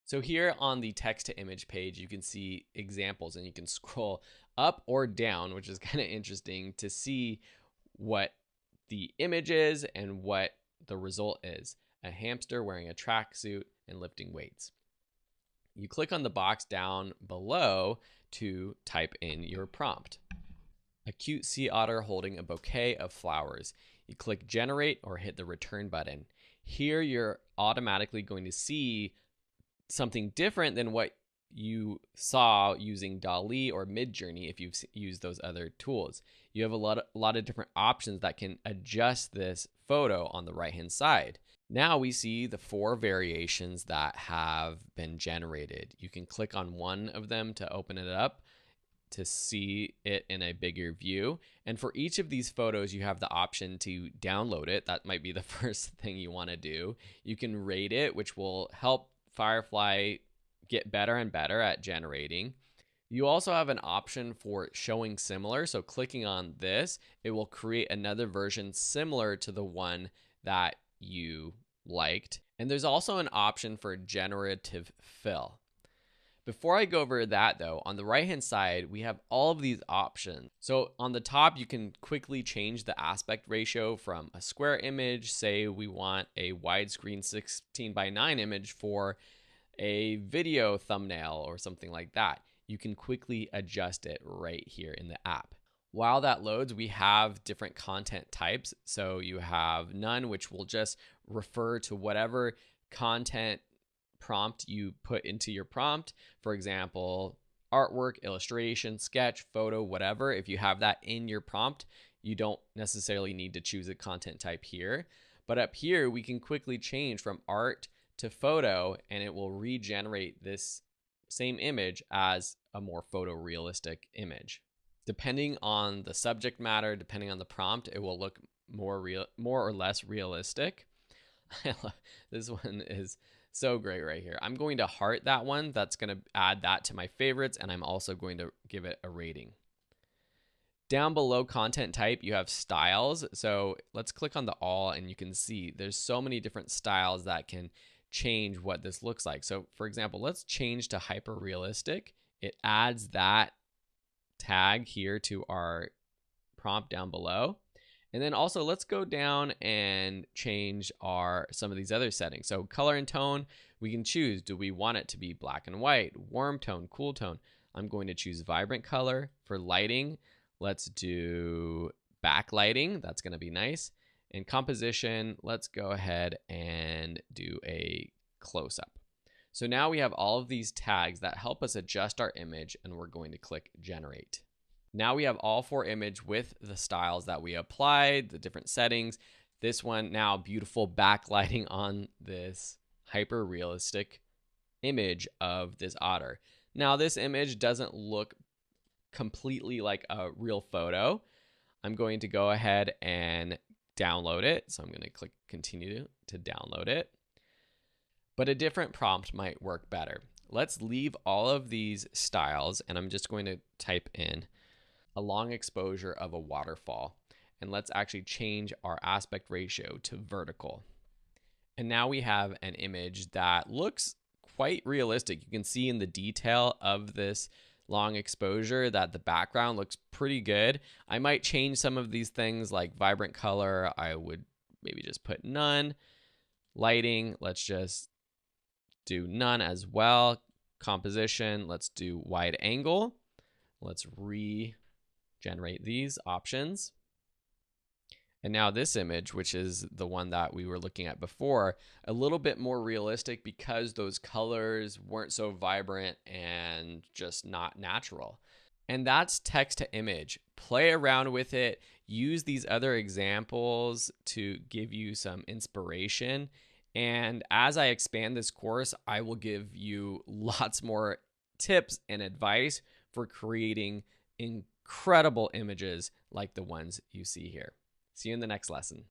So here on the text to image page, you can see examples and you can scroll up or down, which is kind of interesting to see what the image is and what the result is. A hamster wearing a tracksuit and lifting weights. You click on the box down below to type in your prompt. A cute sea otter holding a bouquet of flowers. You click generate or hit the return button. Here you're automatically going to see something different than what you saw using DALL-E or Midjourney if you've used those other tools. You have a lot of different options that can adjust this photo on the right hand side. Now we see the 4 variations that have been generated. You can click on one of them to open it up to see it in a bigger view. And for each of these photos, you have the option to download it. That might be the first thing you want to do. You can rate it, which will help Firefly get better and better at generating. You also have an option for showing similar. So clicking on this, it will create another version similar to the one that you liked. And there's also an option for generative fill. Before I go over that though, on the right hand side, we have all of these options. So on the top, you can quickly change the aspect ratio from a square image. Say we want a widescreen 16:9 image for a video thumbnail or something like that. You can quickly adjust it right here in the app. While that loads, we have different content types. So you have none, which will just refer to whatever content prompt you put into your prompt. For example, artwork, illustration, sketch, photo, whatever. If you have that in your prompt, you don't necessarily need to choose a content type here. But up here, we can quickly change from art to photo, and it will regenerate this same image as a more photorealistic image. Depending on the subject matter, depending on the prompt, it will look more or less realistic. This one is so great right here. I'm going to heart that one. That's going to add that to my favorites, and I'm also going to give it a rating. Down below content type, you have styles. So let's click on the all, and you can see there's so many different styles that can change what this looks like. So for example, let's change to hyper realistic. It adds that tag here to our prompt down below. And then also let's go down and change some of these other settings. So color and tone, we can choose. Do we want it to be black and white, warm tone, cool tone? I'm going to choose vibrant color. For lighting, let's do backlighting. That's going to be nice. And composition, let's go ahead and do a close-up. So now we have all of these tags that help us adjust our image, and we're going to click generate. Now we have all 4 images with the styles that we applied, the different settings. This one now, beautiful backlighting on this hyper realistic image of this otter. Now this image doesn't look completely like a real photo. I'm going to go ahead and download it. So I'm going to click continue to download it. But a different prompt might work better. Let's leave all of these styles, and I'm just going to type in a long exposure of a waterfall. And let's actually change our aspect ratio to vertical. And now we have an image that looks quite realistic. You can see in the detail of this long exposure that the background looks pretty good. I might change some of these things like vibrant color. I would maybe just put none. Lighting, let's just do none as well. Composition, let's do wide angle. Let's regenerate these options. And now this image, which is the one that we were looking at before, a little bit more realistic because those colors weren't so vibrant and just not natural. And that's text to image. Play around with it. Use these other examples to give you some inspiration. And as I expand this course, I will give you lots more tips and advice for creating incredible images like the ones you see here. See you in the next lesson.